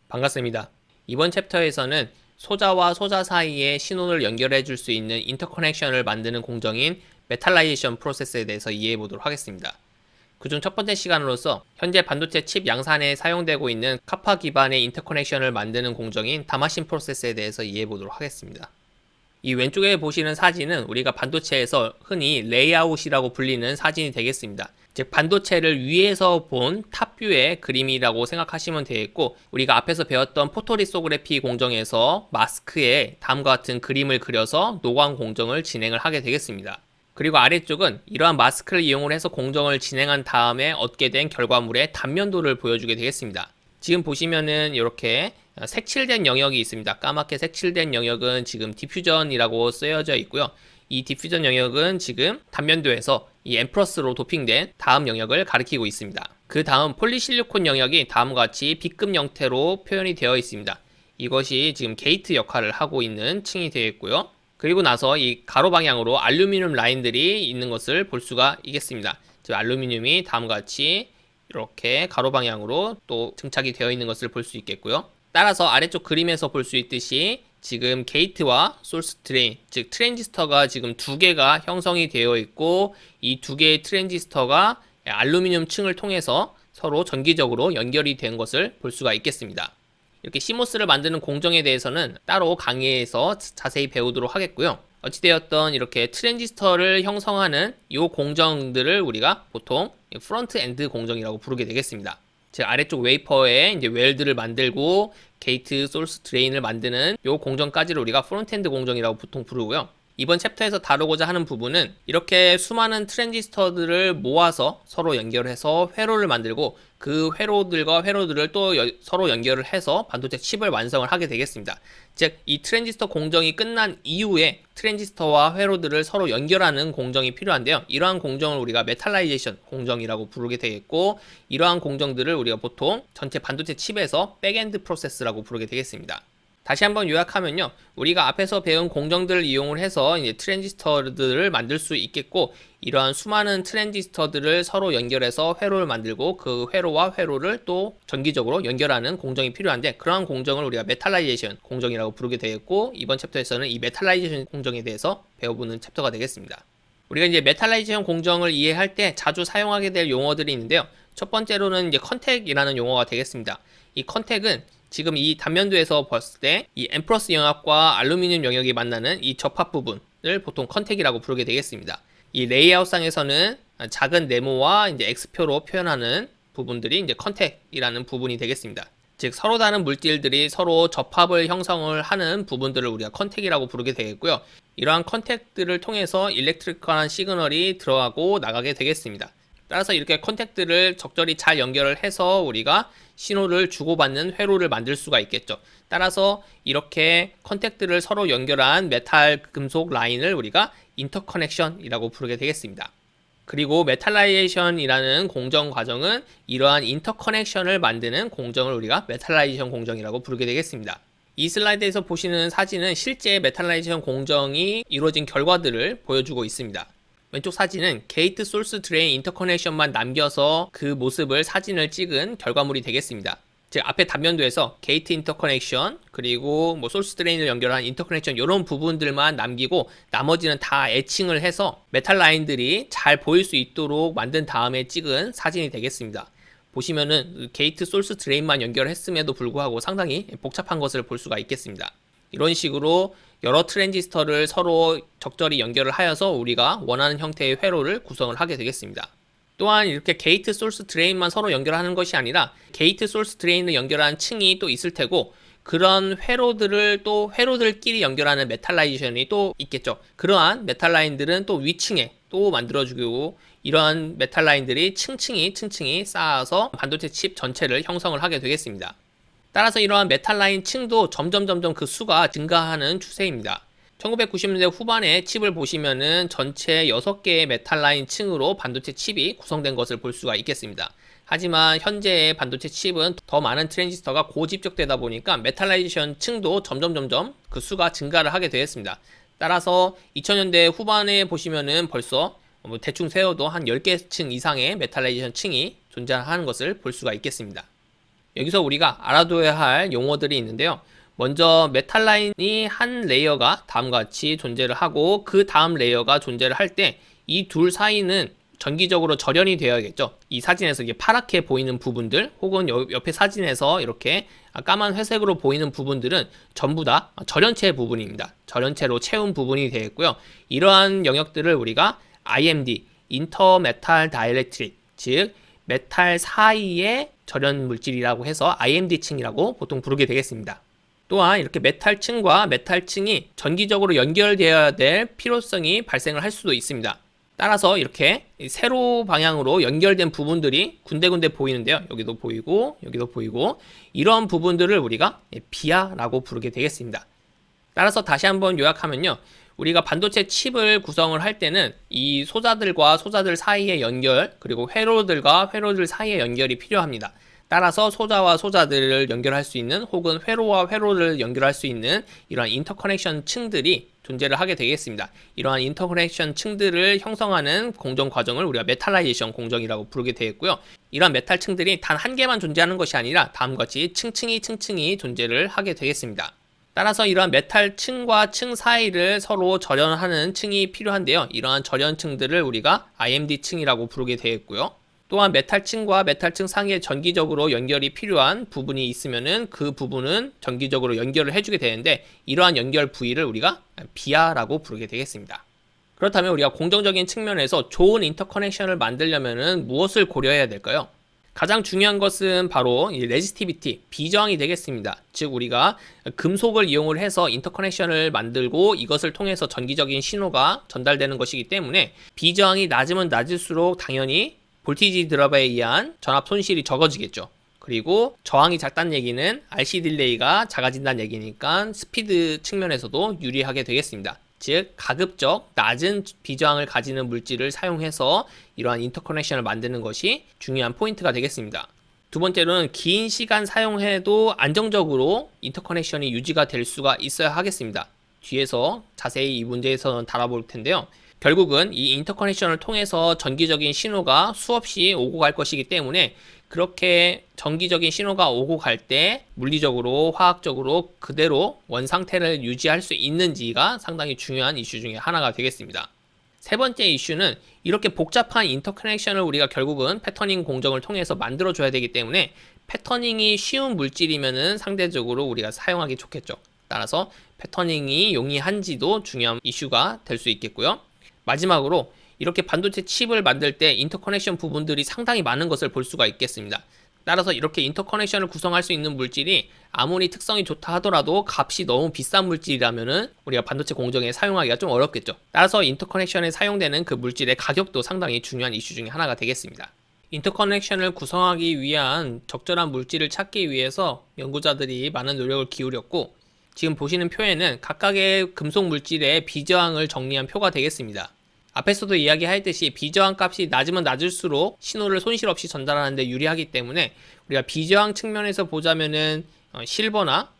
반갑습니다. 이번 챕터에서는 소자와 소자 사이에 신호를 연결해 줄 수 있는 인터커넥션을 만드는 공정인 메탈라이제이션 프로세스에 대해서 이해해 보도록 하겠습니다. 그중 첫 번째 시간으로서 현재 반도체 칩 양산에 사용되고 있는 카파 기반의 인터커넥션을 만드는 공정인 다마신 프로세스에 대해서 이해해 보도록 하겠습니다. 이 왼쪽에 보시는 사진은 우리가 반도체에서 흔히 레이아웃이라고 불리는 사진이 되겠습니다. 즉 반도체를 위에서 본 탑뷰의 그림이라고 생각하시면 되겠고, 우리가 앞에서 배웠던 포토리소그래피 공정에서 마스크에 다음과 같은 그림을 그려서 노광 공정을 진행을 하게 되겠습니다. 그리고 아래쪽은 이러한 마스크를 이용을 해서 공정을 진행한 다음에 얻게 된 결과물의 단면도를 보여주게 되겠습니다. 지금 보시면은 이렇게 색칠된 영역이 있습니다. 까맣게 색칠된 영역은 지금 디퓨전이라고 쓰여져 있고요. 이 디퓨전 영역은 지금 단면도에서 이 M+로 도핑된 다음 영역을 가리키고 있습니다. 그 다음 폴리실리콘 영역이 다음과 같이 B급 형태로 표현이 되어 있습니다. 이것이 지금 게이트 역할을 하고 있는 층이 되어 있고요. 그리고 나서 이 가로 방향으로 알루미늄 라인들이 있는 것을 볼 수가 있겠습니다. 즉 알루미늄이 다음과 같이 이렇게 가로 방향으로 또 증착이 되어 있는 것을 볼 수 있겠고요. 따라서 아래쪽 그림에서 볼 수 있듯이 지금 게이트와 소스 드레인, 즉 트랜지스터가 지금 두 개가 형성이 되어 있고, 이 두 개의 트랜지스터가 알루미늄 층을 통해서 서로 전기적으로 연결이 된 것을 볼 수가 있겠습니다. 이렇게 CMOS를 만드는 공정에 대해서는 따로 강의에서 자세히 배우도록 하겠고요. 어찌되었던 이렇게 트랜지스터를 형성하는 이 공정들을 우리가 보통 프론트 엔드 공정이라고 부르게 되겠습니다. 즉 아래쪽 웨이퍼에 이제 웰드를 만들고 게이트, 소스, 드레인을 만드는 이 공정까지를 우리가 프론트 엔드 공정이라고 보통 부르고요. 이번 챕터에서 다루고자 하는 부분은 이렇게 수많은 트랜지스터들을 모아서 서로 연결해서 회로를 만들고, 그 회로들과 회로들을 또 서로 연결을 해서 반도체 칩을 완성을 하게 되겠습니다. 즉 이 트랜지스터 공정이 끝난 이후에 트랜지스터와 회로들을 서로 연결하는 공정이 필요한데요. 이러한 공정을 우리가 메탈라이제이션 공정이라고 부르게 되겠고, 이러한 공정들을 우리가 보통 전체 반도체 칩에서 백엔드 프로세스라고 부르게 되겠습니다. 다시 한번 요약하면요, 우리가 앞에서 배운 공정들을 이용을 해서 이제 트랜지스터들을 만들 수 있겠고, 이러한 수많은 트랜지스터들을 서로 연결해서 회로를 만들고, 그 회로와 회로를 또 전기적으로 연결하는 공정이 필요한데, 그러한 공정을 우리가 메탈라이제이션 공정이라고 부르게 되겠고, 이번 챕터에서는 이 메탈라이제이션 공정에 대해서 배워보는 챕터가 되겠습니다. 우리가 이제 메탈라이제이션 공정을 이해할 때 자주 사용하게 될 용어들이 있는데요. 첫 번째로는 이제 컨택이라는 용어가 되겠습니다. 이 컨택은 지금 이 단면도에서 봤을 때 이 M+ 영역과 알루미늄 영역이 만나는 이 접합 부분을 보통 컨택이라고 부르게 되겠습니다. 이 레이아웃상에서는 작은 네모와 이제 X표로 표현하는 부분들이 이제 컨택이라는 부분이 되겠습니다. 즉 서로 다른 물질들이 서로 접합을 형성을 하는 부분들을 우리가 컨택이라고 부르게 되겠고요. 이러한 컨택들을 통해서 일렉트리컬한 시그널이 들어가고 나가게 되겠습니다. 따라서 이렇게 컨택들을 적절히 잘 연결을 해서 우리가 신호를 주고받는 회로를 만들 수가 있겠죠. 따라서 이렇게 컨택들을 서로 연결한 메탈 금속 라인을 우리가 인터커넥션이라고 부르게 되겠습니다. 그리고 메탈라이제이션이라는 공정 과정은 이러한 인터커넥션을 만드는 공정을 우리가 메탈라이제이션 공정이라고 부르게 되겠습니다. 이 슬라이드에서 보시는 사진은 실제 메탈라이제이션 공정이 이루어진 결과들을 보여주고 있습니다. 왼쪽 사진은 게이트, 소스, 드레인 인터커넥션만 남겨서 그 모습을 사진을 찍은 결과물이 되겠습니다. 즉 앞에 단면도에서 게이트 인터커넥션, 그리고 뭐 소스 드레인을 연결한 인터커넥션 이런 부분들만 남기고 나머지는 다 애칭을 해서 메탈 라인들이 잘 보일 수 있도록 만든 다음에 찍은 사진이 되겠습니다. 보시면은 게이트, 소스, 드레인만 연결했음에도 불구하고 상당히 복잡한 것을 볼 수가 있겠습니다. 이런 식으로 여러 트랜지스터를 서로 적절히 연결을 하여서 우리가 원하는 형태의 회로를 구성을 하게 되겠습니다. 또한 이렇게 게이트, 소스, 드레인만 서로 연결하는 것이 아니라 게이트, 소스, 드레인을 연결하는 층이 또 있을 테고, 그런 회로들을 또 회로들끼리 연결하는 메탈라이제이션이 또 있겠죠. 그러한 메탈 라인들은 또 위층에 또 만들어주고, 이러한 메탈 라인들이 층층이 쌓아서 반도체 칩 전체를 형성을 하게 되겠습니다. 따라서 이러한 메탈 라인 층도 점점 그 수가 증가하는 추세입니다. 1990년대 후반에 칩을 보시면은 전체 6개의 메탈 라인 층으로 반도체 칩이 구성된 것을 볼 수가 있겠습니다. 하지만 현재의 반도체 칩은 더 많은 트랜지스터가 고집적되다 보니까 메탈라이제이션 층도 점점 그 수가 증가를 하게 되었습니다. 따라서 2000년대 후반에 보시면은 벌써 대충 세어도 한 10개 층 이상의 메탈라이제이션 층이 존재하는 것을 볼 수가 있겠습니다. 여기서 우리가 알아둬야 할 용어들이 있는데요. 먼저 메탈 라인이 한 레이어가 다음과 같이 존재를 하고 그 다음 레이어가 존재를 할 때 이 둘 사이는 전기적으로 절연이 되어야겠죠. 이 사진에서 이게 파랗게 보이는 부분들 혹은 옆에 사진에서 이렇게 까만 회색으로 보이는 부분들은 전부 다 절연체 부분입니다. 절연체로 채운 부분이 되겠고요. 이러한 영역들을 우리가 IMD, 인터메탈 다이렉트릭, 즉 메탈 사이의 절연 물질이라고 해서 IMD층이라고 보통 부르게 되겠습니다. 또한 이렇게 메탈층과 메탈층이 전기적으로 연결되어야 될 필요성이 발생을 할 수도 있습니다. 따라서 이렇게 세로 방향으로 연결된 부분들이 군데군데 보이는데요. 여기도 보이고 여기도 보이고 이런 부분들을 우리가 비아라고 부르게 되겠습니다. 따라서 다시 한번 요약하면요. 우리가 반도체 칩을 구성을 할 때는 이 소자들과 소자들 사이의 연결 그리고 회로들과 회로들 사이의 연결이 필요합니다. 따라서 소자와 소자들을 연결할 수 있는 혹은 회로와 회로를 연결할 수 있는 이러한 인터커넥션 층들이 존재를 하게 되겠습니다. 이러한 인터커넥션 층들을 형성하는 공정 과정을 우리가 메탈라이제이션 공정이라고 부르게 되겠고요. 이러한 메탈 층들이 단 한 개만 존재하는 것이 아니라 다음과 같이 층층이 존재를 하게 되겠습니다. 따라서 이러한 메탈 층과 층 사이를 서로 절연하는 층이 필요한데요. 이러한 절연층들을 우리가 IMD 층이라고 부르게 되겠고요. 또한 메탈층과 메탈층 사이에 전기적으로 연결이 필요한 부분이 있으면은 그 부분은 전기적으로 연결을 해주게 되는데 이러한 연결 부위를 우리가 비아라고 부르게 되겠습니다. 그렇다면 우리가 공정적인 측면에서 좋은 인터커넥션을 만들려면은 무엇을 고려해야 될까요? 가장 중요한 것은 바로 이 레지스티비티, 비저항이 되겠습니다. 즉 우리가 금속을 이용을 해서 인터커넥션을 만들고 이것을 통해서 전기적인 신호가 전달되는 것이기 때문에 비저항이 낮으면 낮을수록 당연히 볼티지 드랍에 의한 전압 손실이 적어지겠죠. 그리고 저항이 작다는 얘기는 RC 딜레이가 작아진다는 얘기니까 스피드 측면에서도 유리하게 되겠습니다. 즉 가급적 낮은 비저항을 가지는 물질을 사용해서 이러한 인터커넥션을 만드는 것이 중요한 포인트가 되겠습니다. 두 번째로는 긴 시간 사용해도 안정적으로 인터커넥션이 유지가 될 수가 있어야 하겠습니다. 뒤에서 자세히 이 문제에서는 다뤄볼 텐데요. 결국은 이 인터커넥션을 통해서 전기적인 신호가 수없이 오고 갈 것이기 때문에 그렇게 전기적인 신호가 오고 갈 때 물리적으로 화학적으로 그대로 원상태를 유지할 수 있는지가 상당히 중요한 이슈 중에 하나가 되겠습니다. 세 번째 이슈는 이렇게 복잡한 인터커넥션을 우리가 결국은 패터닝 공정을 통해서 만들어 줘야 되기 때문에 패터닝이 쉬운 물질이면은 상대적으로 우리가 사용하기 좋겠죠. 따라서 패터닝이 용이한지도 중요한 이슈가 될 수 있겠고요. 마지막으로 이렇게 반도체 칩을 만들 때 인터커넥션 부분들이 상당히 많은 것을 볼 수가 있겠습니다. 따라서 이렇게 인터커넥션을 구성할 수 있는 물질이 아무리 특성이 좋다 하더라도 값이 너무 비싼 물질이라면은 우리가 반도체 공정에 사용하기가 좀 어렵겠죠. 따라서 인터커넥션에 사용되는 그 물질의 가격도 상당히 중요한 이슈 중에 하나가 되겠습니다. 인터커넥션을 구성하기 위한 적절한 물질을 찾기 위해서 연구자들이 많은 노력을 기울였고 지금 보시는 표에는 각각의 금속 물질의 비저항을 정리한 표가 되겠습니다. 앞에서도 이야기했듯이 비저항 값이 낮으면 낮을수록 신호를 손실 없이 전달하는 데 유리하기 때문에 우리가 비저항 측면에서 보자면은 실버나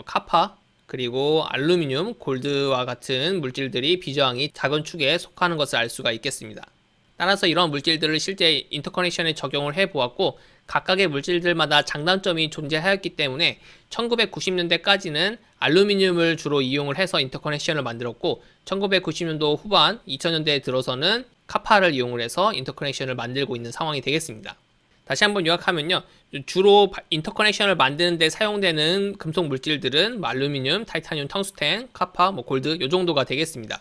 카파 그리고 알루미늄, 골드와 같은 물질들이 비저항이 작은 축에 속하는 것을 알 수가 있겠습니다. 따라서 이런 물질들을 실제 인터커넥션에 적용을 해 보았고 각각의 물질들마다 장단점이 존재하였기 때문에 1990년대까지는 알루미늄을 주로 이용을 해서 인터커넥션을 만들었고 1990년도 후반 2000년대에 들어서는 카파를 이용을 해서 인터커넥션을 만들고 있는 상황이 되겠습니다. 다시 한번 요약하면요. 주로 인터커넥션을 만드는 데 사용되는 금속 물질들은 알루미늄, 타이타늄, 텅스텐, 카파, 골드 이 정도가 되겠습니다.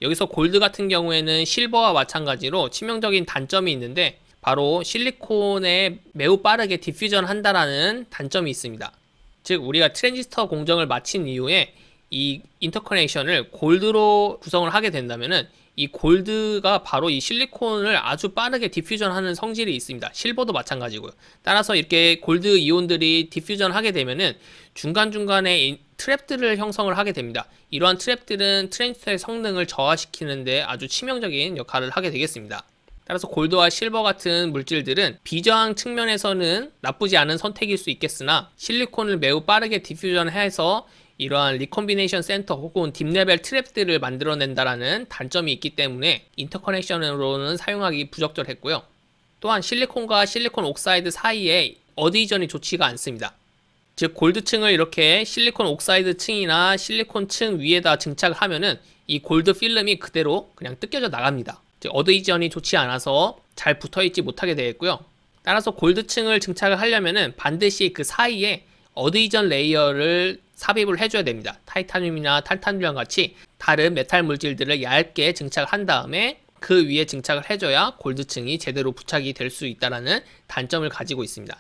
여기서 골드 같은 경우에는 실버와 마찬가지로 치명적인 단점이 있는데 바로 실리콘에 매우 빠르게 디퓨전 한다라는 단점이 있습니다. 즉 우리가 트랜지스터 공정을 마친 이후에 이 인터커넥션을 골드로 구성을 하게 된다면은 이 골드가 바로 이 실리콘을 아주 빠르게 디퓨전하는 성질이 있습니다. 실버도 마찬가지고요. 따라서 이렇게 골드 이온들이 디퓨전 하게 되면은 중간중간에 트랩들을 형성을 하게 됩니다. 이러한 트랩들은 트랜지스터의 성능을 저하시키는데 아주 치명적인 역할을 하게 되겠습니다. 따라서 골드와 실버 같은 물질들은 비저항 측면에서는 나쁘지 않은 선택일 수 있겠으나 실리콘을 매우 빠르게 디퓨전해서 이러한 리콤비네이션 센터 혹은 딥레벨 트랩들을 만들어낸다라는 단점이 있기 때문에 인터커넥션으로는 사용하기 부적절했고요. 또한 실리콘과 실리콘 옥사이드 사이에 어드이전이 좋지가 않습니다. 즉 골드층을 이렇게 실리콘 옥사이드 층이나 실리콘 층 위에다 증착을 하면은 이 골드 필름이 그대로 그냥 뜯겨져 나갑니다. 즉 어드이전이 좋지 않아서 잘 붙어있지 못하게 되겠고요. 따라서 골드층을 증착을 하려면은 반드시 그 사이에 어드이전 레이어를 삽입을 해줘야 됩니다. 타이타늄이나 탄탄륨이랑 같이 다른 메탈 물질들을 얇게 증착을 한 다음에 그 위에 증착을 해줘야 골드층이 제대로 부착이 될 수 있다는 단점을 가지고 있습니다.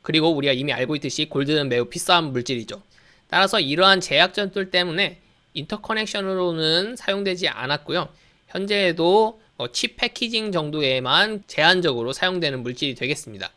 그리고 우리가 이미 알고 있듯이 골드는 매우 비싼 물질이죠. 따라서 이러한 제약점들 때문에 인터커넥션으로는 사용되지 않았고요. 현재에도 칩 패키징 정도에만 제한적으로 사용되는 물질이 되겠습니다.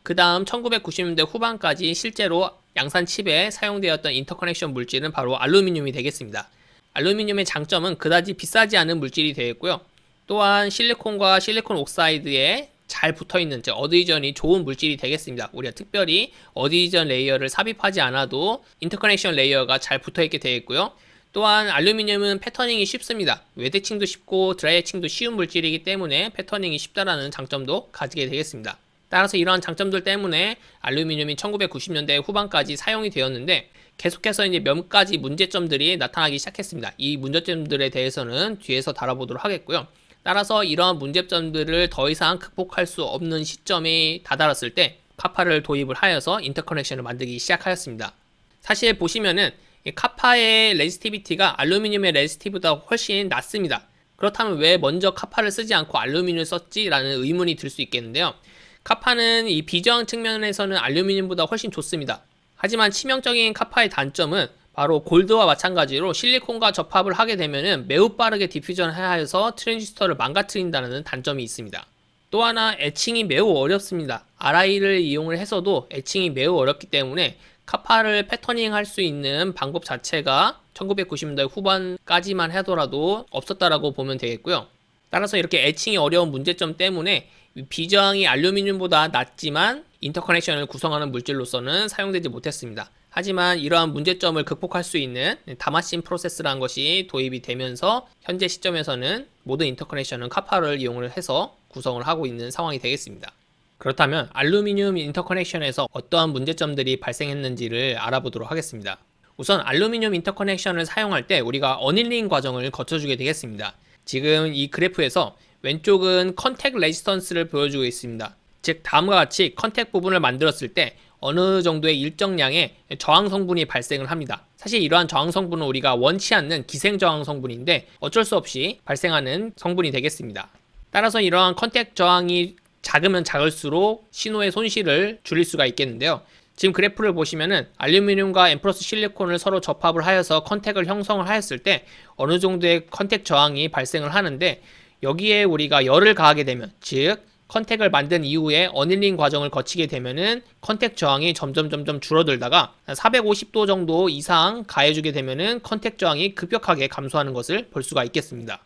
그 다음 1990년대 후반까지 실제로 양산 칩에 사용되었던 인터커넥션 물질은 바로 알루미늄이 되겠습니다. 알루미늄의 장점은 그다지 비싸지 않은 물질이 되겠고요. 또한 실리콘과 실리콘 옥사이드에 잘 붙어있는, 즉 어드이전이 좋은 물질이 되겠습니다. 우리가 특별히 어드이전 레이어를 삽입하지 않아도 인터커넥션 레이어가 잘 붙어있게 되겠고요. 또한 알루미늄은 패터닝이 쉽습니다. 웨드칭도 쉽고 드라이애칭도 쉬운 물질이기 때문에 패터닝이 쉽다라는 장점도 가지게 되겠습니다. 따라서 이러한 장점들 때문에 알루미늄이 1990년대 후반까지 사용이 되었는데 계속해서 이제 몇 가지 문제점들이 나타나기 시작했습니다. 이 문제점들에 대해서는 뒤에서 다뤄보도록 하겠고요. 따라서 이러한 문제점들을 더 이상 극복할 수 없는 시점이 다다랐을 때 카파를 도입을 하여서 인터커넥션을 만들기 시작하였습니다. 사실 보시면은 카파의 레지스티비티가 알루미늄의 레지스티보다 훨씬 낮습니다. 그렇다면 왜 먼저 카파를 쓰지 않고 알루미늄을 썼지라는 의문이 들 수 있겠는데요. 카파는 이 비저항 측면에서는 알루미늄보다 훨씬 좋습니다. 하지만 치명적인 카파의 단점은 바로 골드와 마찬가지로 실리콘과 접합을 하게 되면 매우 빠르게 디퓨전을 하여서 트랜지스터를 망가뜨린다는 단점이 있습니다. 또 하나 에칭이 매우 어렵습니다. RI를 이용을 해서도 에칭이 매우 어렵기 때문에 카파를 패터닝 할 수 있는 방법 자체가 1990년대 후반까지만 하더라도 없었다라고 보면 되겠고요. 따라서 이렇게 에칭이 어려운 문제점 때문에 비저항이 알루미늄보다 낮지만 인터커넥션을 구성하는 물질로서는 사용되지 못했습니다. 하지만 이러한 문제점을 극복할 수 있는 다마신 프로세스라는 것이 도입이 되면서 현재 시점에서는 모든 인터커넥션은 카파를 이용을 해서 구성을 하고 있는 상황이 되겠습니다. 그렇다면 알루미늄 인터커넥션에서 어떠한 문제점들이 발생했는지를 알아보도록 하겠습니다. 우선 알루미늄 인터커넥션을 사용할 때 우리가 어닐링 과정을 거쳐주게 되겠습니다. 지금 이 그래프에서 왼쪽은 컨택 레지스턴스를 보여주고 있습니다. 즉 다음과 같이 컨택 부분을 만들었을 때 어느 정도의 일정량의 저항 성분이 발생을 합니다. 사실 이러한 저항 성분은 우리가 원치 않는 기생 저항 성분인데 어쩔 수 없이 발생하는 성분이 되겠습니다. 따라서 이러한 컨택 저항이 작으면 작을수록 신호의 손실을 줄일 수가 있겠는데요. 지금 그래프를 보시면은 알루미늄과 N+ 실리콘을 서로 접합을 하여서 컨택을 형성을 하였을 때 어느 정도의 컨택 저항이 발생을 하는데 여기에 우리가 열을 가하게 되면, 즉 컨택을 만든 이후에 어닐링 과정을 거치게 되면은 컨택 저항이 점점 줄어들다가 450도 정도 이상 가해주게 되면은 컨택 저항이 급격하게 감소하는 것을 볼 수가 있겠습니다.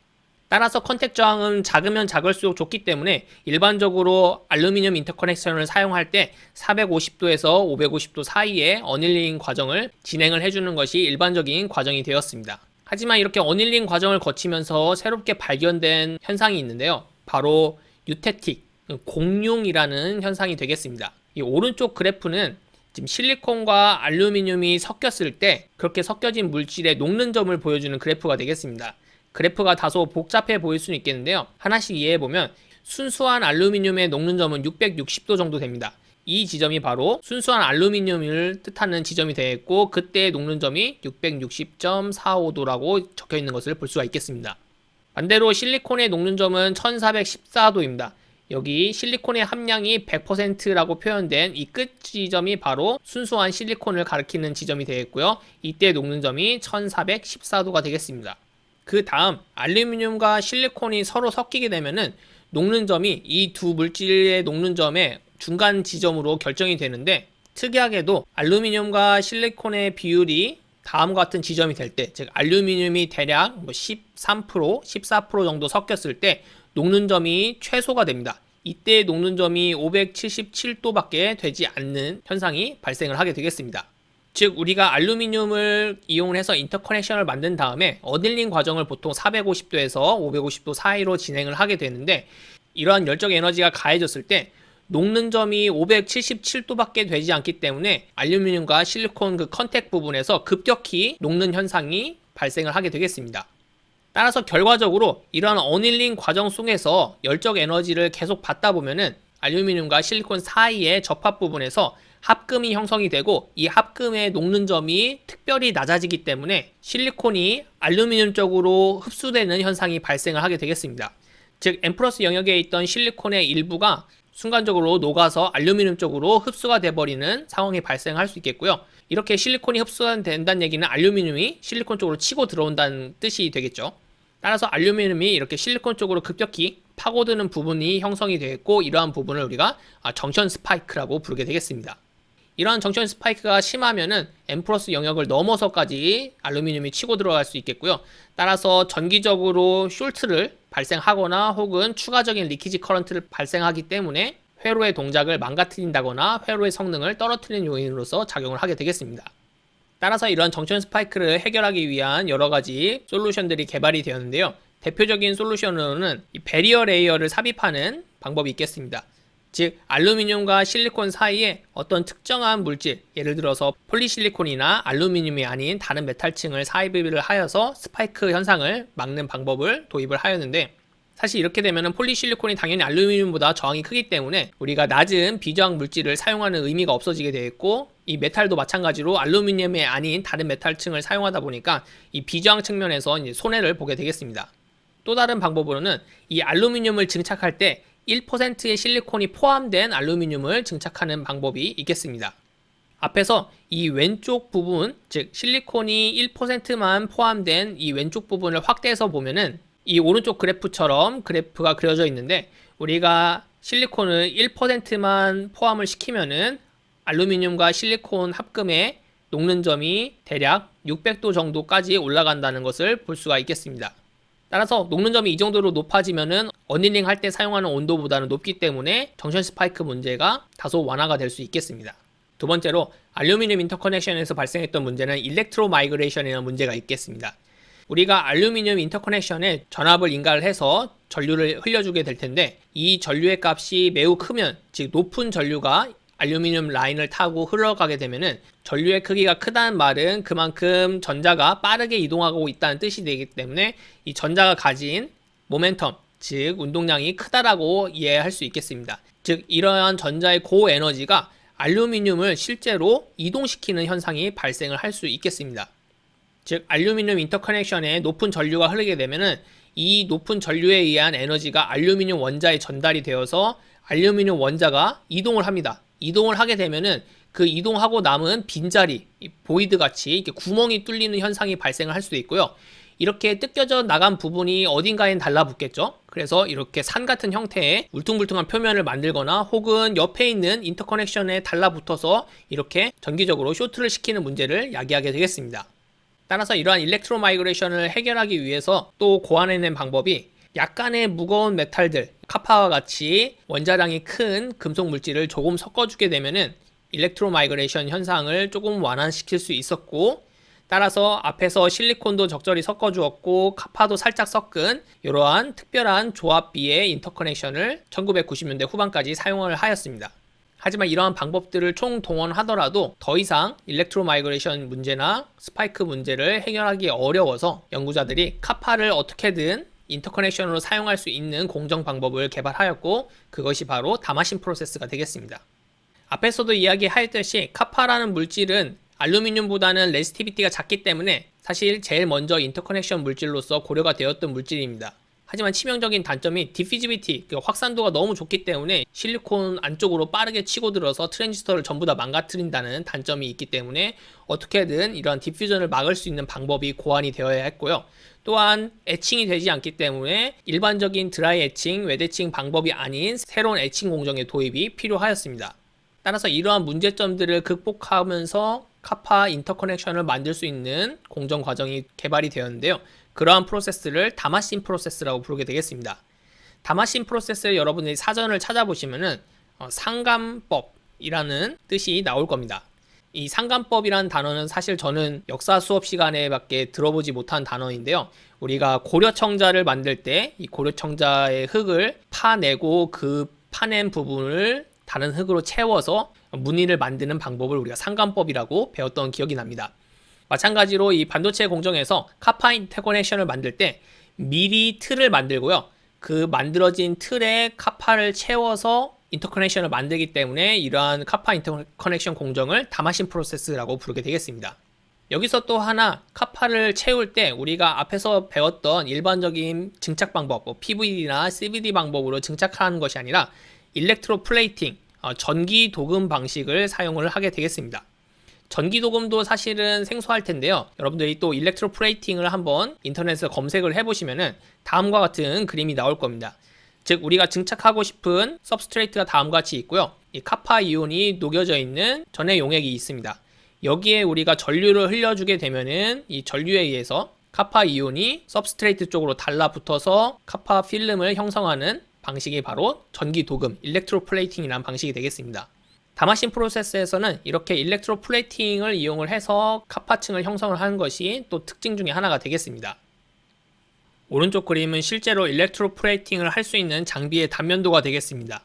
따라서 컨택 저항은 작으면 작을수록 좋기 때문에 일반적으로 알루미늄 인터커넥션을 사용할 때 450도에서 550도 사이에 어닐링 과정을 진행을 해주는 것이 일반적인 과정이 되었습니다. 하지만 이렇게 어닐링 과정을 거치면서 새롭게 발견된 현상이 있는데요. 바로 유테틱, 공융이라는 현상이 되겠습니다. 이 오른쪽 그래프는 지금 실리콘과 알루미늄이 섞였을 때 그렇게 섞여진 물질의 녹는 점을 보여주는 그래프가 되겠습니다. 그래프가 다소 복잡해 보일 수는 있겠는데요. 하나씩 이해해보면 순수한 알루미늄의 녹는 점은 660도 정도 됩니다. 이 지점이 바로 순수한 알루미늄을 뜻하는 지점이 되겠고 그때의 녹는 점이 660.45도라고 적혀있는 것을 볼 수가 있겠습니다. 반대로 실리콘의 녹는 점은 1414도입니다. 여기 실리콘의 함량이 100%라고 표현된 이 끝 지점이 바로 순수한 실리콘을 가리키는 지점이 되겠고요. 이때 녹는 점이 1414도가 되겠습니다. 그 다음 알루미늄과 실리콘이 서로 섞이게 되면은 녹는 점이 이 두 물질의 녹는 점의 중간 지점으로 결정이 되는데 특이하게도 알루미늄과 실리콘의 비율이 다음과 같은 지점이 될 때, 즉 알루미늄이 대략 13%, 14% 정도 섞였을 때 녹는 점이 최소가 됩니다. 이때 녹는 점이 577도밖에 되지 않는 현상이 발생을 하게 되겠습니다. 즉 우리가 알루미늄을 이용해서 인터커넥션을 만든 다음에 어닐링 과정을 보통 450도에서 550도 사이로 진행을 하게 되는데 이러한 열적 에너지가 가해졌을 때 녹는 점이 577도밖에 되지 않기 때문에 알루미늄과 실리콘 그 컨택 부분에서 급격히 녹는 현상이 발생을 하게 되겠습니다. 따라서 결과적으로 이러한 어닐링 과정 속에서 열적 에너지를 계속 받다 보면은 알루미늄과 실리콘 사이의 접합 부분에서 합금이 형성이 되고, 이 합금의 녹는 점이 특별히 낮아지기 때문에 실리콘이 알루미늄 쪽으로 흡수되는 현상이 발생을 하게 되겠습니다. 즉 N+ 영역에 있던 실리콘의 일부가 순간적으로 녹아서 알루미늄 쪽으로 흡수가 돼버리는 상황이 발생할 수 있겠고요. 이렇게 실리콘이 흡수가 된다는 얘기는 알루미늄이 실리콘 쪽으로 치고 들어온다는 뜻이 되겠죠. 따라서 알루미늄이 이렇게 실리콘 쪽으로 급격히 파고드는 부분이 형성이 되겠고, 이러한 부분을 우리가 정션 스파이크라고 부르게 되겠습니다. 이러한 정션 스파이크가 심하면은 N+ 영역을 넘어서까지 알루미늄이 치고 들어갈 수 있겠고요. 따라서 전기적으로 숄트를 발생하거나 혹은 추가적인 리키지 커런트를 발생하기 때문에 회로의 동작을 망가뜨린다거나 회로의 성능을 떨어뜨리는 요인으로서 작용을 하게 되겠습니다. 따라서 이런 정션 스파이크를 해결하기 위한 여러 가지 솔루션들이 개발이 되었는데요. 대표적인 솔루션으로는 이 배리어 레이어를 삽입하는 방법이 있겠습니다. 즉 알루미늄과 실리콘 사이에 어떤 특정한 물질, 예를 들어서 폴리실리콘이나 알루미늄이 아닌 다른 메탈층을 삽입을 하여서 스파이크 현상을 막는 방법을 도입을 하였는데, 사실 이렇게 되면 폴리실리콘이 당연히 알루미늄보다 저항이 크기 때문에 우리가 낮은 비저항 물질을 사용하는 의미가 없어지게 되겠고, 이 메탈도 마찬가지로 알루미늄이 아닌 다른 메탈층을 사용하다 보니까 이 비저항 측면에서 이제 손해를 보게 되겠습니다. 또 다른 방법으로는 이 알루미늄을 증착할 때 1%의 실리콘이 포함된 알루미늄을 증착하는 방법이 있겠습니다. 앞에서 이 왼쪽 부분, 즉 실리콘이 1%만 포함된 이 왼쪽 부분을 확대해서 보면은 이 오른쪽 그래프처럼 그래프가 그려져 있는데, 우리가 실리콘을 1%만 포함을 시키면은 알루미늄과 실리콘 합금의 녹는 점이 대략 600도 정도까지 올라간다는 것을 볼 수가 있겠습니다. 따라서 녹는 점이 이 정도로 높아지면은 어닐링 할 때 사용하는 온도보다는 높기 때문에 정션 스파이크 문제가 다소 완화가 될 수 있겠습니다. 두 번째로 알루미늄 인터커넥션에서 발생했던 문제는 일렉트로 마이그레이션이라는 문제가 있겠습니다. 우리가 알루미늄 인터커넥션에 전압을 인가를 해서 전류를 흘려주게 될 텐데, 이 전류의 값이 매우 크면, 즉 높은 전류가 알루미늄 라인을 타고 흘러가게 되면은 전류의 크기가 크다는 말은 그만큼 전자가 빠르게 이동하고 있다는 뜻이 되기 때문에 이 전자가 가진 모멘텀, 즉 운동량이 크다라고 이해할 수 있겠습니다. 즉 이러한 전자의 고에너지가 알루미늄을 실제로 이동시키는 현상이 발생을 할 수 있겠습니다. 즉 알루미늄 인터커넥션에 높은 전류가 흐르게 되면은 이 높은 전류에 의한 에너지가 알루미늄 원자에 전달이 되어서 알루미늄 원자가 이동을 합니다. 이동을 하게 되면은 그 이동하고 남은 빈자리, 보이드 같이 이렇게 구멍이 뚫리는 현상이 발생을 할 수도 있고요. 이렇게 뜯겨져 나간 부분이 어딘가엔 달라붙겠죠. 그래서 이렇게 산 같은 형태의 울퉁불퉁한 표면을 만들거나 혹은 옆에 있는 인터커넥션에 달라붙어서 이렇게 전기적으로 쇼트를 시키는 문제를 야기하게 되겠습니다. 따라서 이러한 일렉트로 마이그레이션을 해결하기 위해서 또 고안해낸 방법이 약간의 무거운 메탈들, 카파와 같이 원자량이 큰 금속 물질을 조금 섞어주게 되면은 일렉트로 마이그레이션 현상을 조금 완화시킬 수 있었고, 따라서 앞에서 실리콘도 적절히 섞어주었고 카파도 살짝 섞은 이러한 특별한 조합비의 인터커넥션을 1990년대 후반까지 사용을 하였습니다. 하지만 이러한 방법들을 총동원하더라도 더 이상 일렉트로 마이그레이션 문제나 스파이크 문제를 해결하기 어려워서 연구자들이 카파를 어떻게든 인터커넥션으로 사용할 수 있는 공정 방법을 개발하였고, 그것이 바로 다마신 프로세스가 되겠습니다. 앞에서도 이야기하였듯이 카파라는 물질은 알루미늄보다는 레지스티비티가 작기 때문에 사실 제일 먼저 인터커넥션 물질로서 고려가 되었던 물질입니다. 하지만 치명적인 단점이 디피지비티, 확산도가 너무 좋기 때문에 실리콘 안쪽으로 빠르게 치고 들어서 트랜지스터를 전부 다 망가뜨린다는 단점이 있기 때문에 어떻게든 이러한 디퓨전을 막을 수 있는 방법이 고안이 되어야 했고요. 또한 에칭이 되지 않기 때문에 일반적인 드라이 에칭, 웻 에칭 방법이 아닌 새로운 에칭 공정의 도입이 필요하였습니다. 따라서 이러한 문제점들을 극복하면서 카파 인터커넥션을 만들 수 있는 공정 과정이 개발이 되었는데요. 그러한 프로세스를 다마신 프로세스라고 부르게 되겠습니다. 다마신 프로세스를 여러분들이 사전을 찾아보시면은 상감법이라는 뜻이 나올 겁니다. 이 상감법이라는 단어는 사실 저는 역사 수업 시간에 밖에 들어보지 못한 단어인데요. 우리가 고려청자를 만들 때 이 고려청자의 흙을 파내고 그 파낸 부분을 다른 흙으로 채워서 무늬를 만드는 방법을 우리가 상관법이라고 배웠던 기억이 납니다. 마찬가지로 이 반도체 공정에서 카파 인터커넥션을 만들 때 미리 틀을 만들고요. 그 만들어진 틀에 카파를 채워서 인터커넥션을 만들기 때문에 이러한 카파 인터커넥션 공정을 다마신 프로세스라고 부르게 되겠습니다. 여기서 또 하나 카파를 채울 때 우리가 앞에서 배웠던 일반적인 증착 방법, PVD나 CVD 방법으로 증착하는 것이 아니라 일렉트로 플레이팅, 전기 도금 방식을 사용을 하게 되겠습니다. 전기 도금도 사실은 생소할 텐데요. 여러분들이 또 일렉트로 플레이팅을 한번 인터넷에서 검색을 해보시면은 다음과 같은 그림이 나올 겁니다. 즉 우리가 증착하고 싶은 서브스트레이트가 다음과 같이 있고요. 이 카파 이온이 녹여져 있는 전해 용액이 있습니다. 여기에 우리가 전류를 흘려주게 되면은 이 전류에 의해서 카파 이온이 서브스트레이트 쪽으로 달라붙어서 카파 필름을 형성하는 방식이 바로 전기 도금, 일렉트로 플레이팅이라는 방식이 되겠습니다. 다마신 프로세스에서는 이렇게 일렉트로 플레이팅을 이용을 해서 카파층을 형성을 하는 것이 또 특징 중에 하나가 되겠습니다. 오른쪽 그림은 실제로 일렉트로 플레이팅을 할 수 있는 장비의 단면도가 되겠습니다.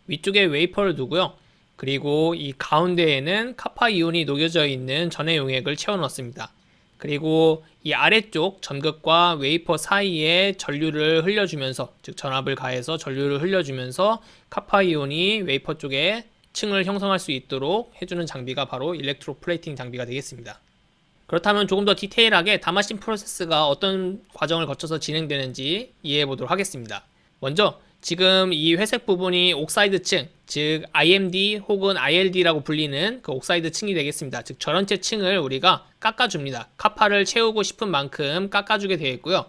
위쪽에 웨이퍼를 두고요. 그리고 이 가운데에는 카파 이온이 녹여져 있는 전해 용액을 채워 넣습니다. 그리고 이 아래쪽 전극과 웨이퍼 사이에 전류를 흘려주면서, 즉 전압을 가해서 전류를 흘려주면서 카파 이온이 웨이퍼 쪽에 층을 형성할 수 있도록 해주는 장비가 바로 일렉트로 플레이팅 장비가 되겠습니다. 그렇다면 조금 더 디테일하게 다마신 프로세스가 어떤 과정을 거쳐서 진행되는지 이해해 보도록 하겠습니다. 먼저 지금 이 회색 부분이 옥사이드 층, 즉 IMD 혹은 ILD라고 불리는 그 옥사이드 층이 되겠습니다. 즉 전원체 층을 우리가 깎아줍니다. 카파를 채우고 싶은 만큼 깎아주게 되어 있고요.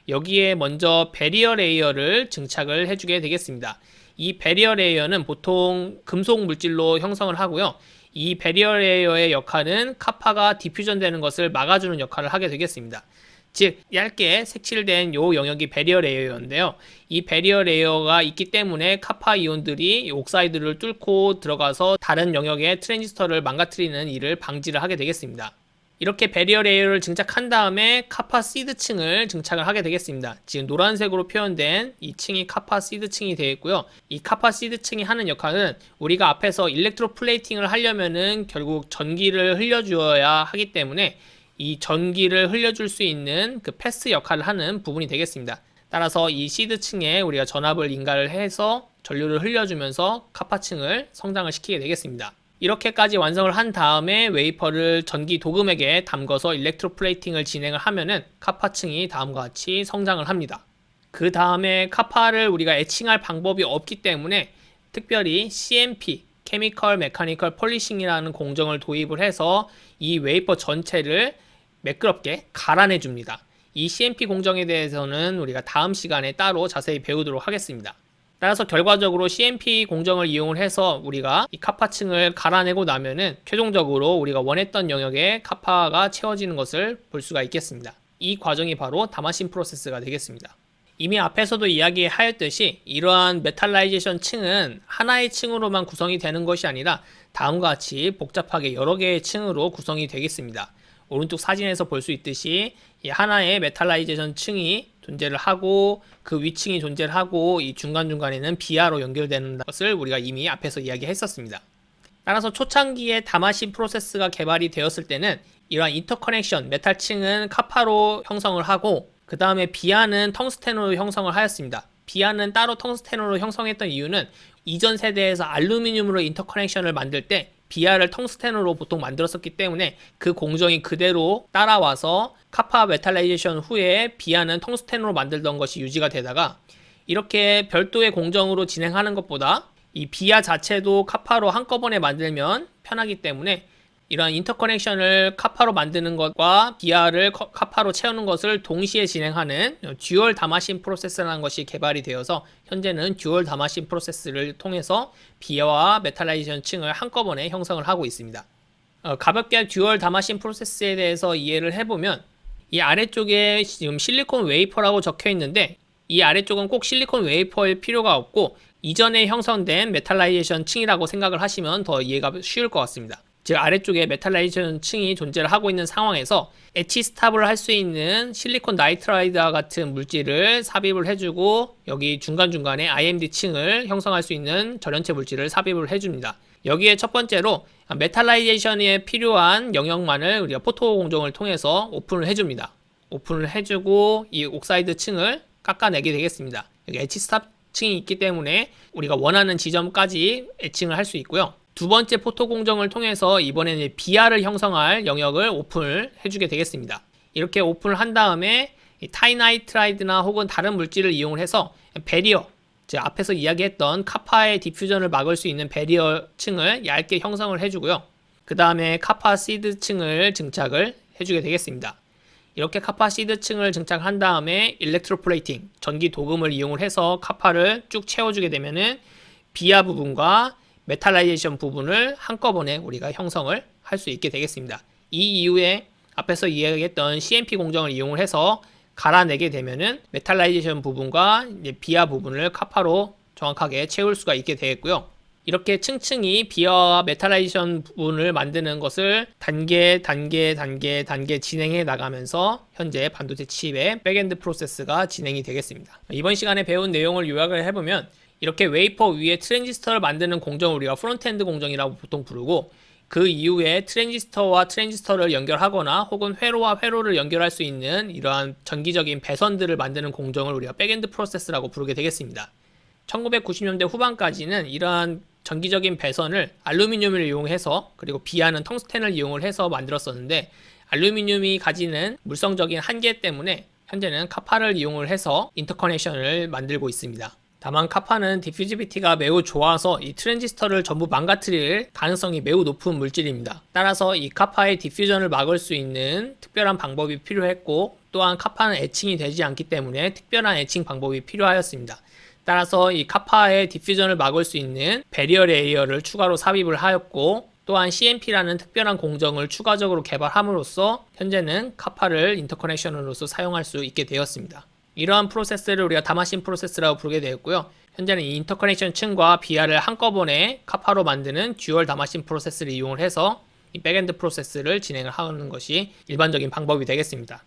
여기에 먼저 배리어 레이어를 증착을 해주게 되겠습니다. 이 배리어 레이어는 보통 금속 물질로 형성을 하고요. 이 배리어 레이어의 역할은 카파가 디퓨전 되는 것을 막아주는 역할을 하게 되겠습니다. 즉 얇게 색칠된 요 영역이 배리어 레이어인데요. 이 배리어 레이어가 있기 때문에 카파 이온들이 옥사이드를 뚫고 들어가서 다른 영역의 트랜지스터를 망가뜨리는 일을 방지를 하게 되겠습니다. 이렇게 배리어 레이어를 증착한 다음에 카파 시드 층을 증착을 하게 되겠습니다. 지금 노란색으로 표현된 이 층이 카파 시드 층이 되어 있고요. 이 카파 시드 층이 하는 역할은 우리가 앞에서 일렉트로 플레이팅을 하려면은 결국 전기를 흘려주어야 하기 때문에 이 전기를 흘려줄 수 있는 그 패스 역할을 하는 부분이 되겠습니다. 따라서 이 시드 층에 우리가 전압을 인가를 해서 전류를 흘려주면서 카파층을 성장을 시키게 되겠습니다. 이렇게까지 완성을 한 다음에 웨이퍼를 전기 도금액에 담궈서 일렉트로 플레이팅을 진행을 하면은 카파층이 다음과 같이 성장을 합니다. 그 다음에 카파를 우리가 에칭할 방법이 없기 때문에 특별히 CMP, 케미컬 메카니컬 폴리싱이라는 공정을 도입을 해서 이 웨이퍼 전체를 매끄럽게 갈아내 줍니다. 이 CMP 공정에 대해서는 우리가 다음 시간에 따로 자세히 배우도록 하겠습니다. 따라서 결과적으로 CMP 공정을 이용을 해서 우리가 이 카파층을 갈아내고 나면은 최종적으로 우리가 원했던 영역에 카파가 채워지는 것을 볼 수가 있겠습니다. 이 과정이 바로 다마신 프로세스가 되겠습니다. 이미 앞에서도 이야기하였듯이 이러한 메탈라이제이션 층은 하나의 층으로만 구성이 되는 것이 아니라 다음과 같이 복잡하게 여러 개의 층으로 구성이 되겠습니다. 오른쪽 사진에서 볼 수 있듯이 이 하나의 메탈라이제이션 층이 존재를 하고 그 위층이 존재를 하고 이 중간중간에는 비하로 연결되는 것을 우리가 이미 앞에서 이야기했었습니다. 따라서 초창기에 다마신 프로세스가 개발이 되었을 때는 이러한 인터커넥션, 메탈층은 카파로 형성을 하고 그 다음에 비하는 텅스텐으로 형성을 하였습니다. 비하는 따로 텅스텐으로 형성했던 이유는 이전 세대에서 알루미늄으로 인터커넥션을 만들 때 비하를 텅스텐으로 보통 만들었었기 때문에 그 공정이 그대로 따라와서 카파 메탈라이제이션 후에 비하는 텅스텐으로 만들던 것이 유지가 되다가 이렇게 별도의 공정으로 진행하는 것보다 이 비하 자체도 카파로 한꺼번에 만들면 편하기 때문에 이러한 인터커넥션을 카파로 만드는 것과 비하를 카파로 채우는 것을 동시에 진행하는 듀얼 다마신 프로세스라는 것이 개발이 되어서 현재는 듀얼 다마신 프로세스를 통해서 비하와 메탈라이제이션 층을 한꺼번에 형성을 하고 있습니다. 가볍게 듀얼 다마신 프로세스에 대해서 이해를 해보면 이 아래쪽에 지금 실리콘 웨이퍼라고 적혀 있는데 이 아래쪽은 꼭 실리콘 웨이퍼일 필요가 없고 이전에 형성된 메탈라이제이션 층이라고 생각을 하시면 더 이해가 쉬울 것 같습니다. 즉 아래쪽에 메탈라이제이션 층이 존재를 하고 있는 상황에서 엣지 스탑을 할 수 있는 실리콘 나이트라이드와 같은 물질을 삽입을 해주고 여기 중간중간에 IMD 층을 형성할 수 있는 절연체 물질을 삽입을 해줍니다. 여기에 첫 번째로 메탈라이제이션에 필요한 영역만을 우리가 포토 공정을 통해서 오픈을 해줍니다. 오픈을 해주고 이 옥사이드 층을 깎아내게 되겠습니다. 여기 엣지 스탑 층이 있기 때문에 우리가 원하는 지점까지 애칭을 할 수 있고요. 두 번째 포토 공정을 통해서 이번에는 BR을 형성할 영역을 오픈을 해주게 되겠습니다. 이렇게 오픈을 한 다음에 타이나이트라이드나 혹은 다른 물질을 이용해서 베리어, 즉 앞에서 이야기했던 카파의 디퓨전을 막을 수 있는 베리어 층을 얇게 형성을 해주고요. 그 다음에 카파 시드 층을 증착을 해주게 되겠습니다. 이렇게 카파 시드 층을 증착한 다음에 일렉트로플레이팅, 전기 도금을 이용을 해서 카파를 쭉 채워주게 되면은 비아 부분과 메탈라이제이션 부분을 한꺼번에 우리가 형성을 할 수 있게 되겠습니다. 이 이후에 앞에서 이야기했던 CMP 공정을 이용을 해서 갈아내게 되면은 메탈라이제이션 부분과 비아 부분을 카파로 정확하게 채울 수가 있게 되겠고요. 이렇게 층층이 비아와 메탈라이제이션 부분을 만드는 것을 단계 진행해 나가면서 현재 반도체 칩의 백엔드 프로세스가 진행이 되겠습니다. 이번 시간에 배운 내용을 요약을 해보면 이렇게 웨이퍼 위에 트랜지스터를 만드는 공정을 우리가 프론트엔드 공정이라고 보통 부르고 그 이후에 트랜지스터와 트랜지스터를 연결하거나 혹은 회로와 회로를 연결할 수 있는 이러한 전기적인 배선들을 만드는 공정을 우리가 백엔드 프로세스라고 부르게 되겠습니다. 1990년대 후반까지는 이러한 전기적인 배선을 알루미늄을 이용해서 그리고 비아는 텅스텐을 이용을 해서 만들었었는데 알루미늄이 가지는 물성적인 한계 때문에 현재는 카파를 이용을 해서 인터커넥션을 만들고 있습니다. 다만 카파는 디퓨지비티가 매우 좋아서 이 트랜지스터를 전부 망가뜨릴 가능성이 매우 높은 물질입니다. 따라서 이 카파의 디퓨전을 막을 수 있는 특별한 방법이 필요했고 또한 카파는 애칭이 되지 않기 때문에 특별한 애칭 방법이 필요하였습니다. 따라서 이 카파의 디퓨전을 막을 수 있는 베리어 레이어를 추가로 삽입을 하였고 또한 CMP라는 특별한 공정을 추가적으로 개발함으로써 현재는 카파를 인터커넥션으로서 사용할 수 있게 되었습니다. 이러한 프로세스를 우리가 다마신 프로세스라고 부르게 되었고요. 현재는 이 인터커넥션 층과 비아를 한꺼번에 카파로 만드는 듀얼 다마신 프로세스를 이용을 해서 이 백엔드 프로세스를 진행을 하는 것이 일반적인 방법이 되겠습니다.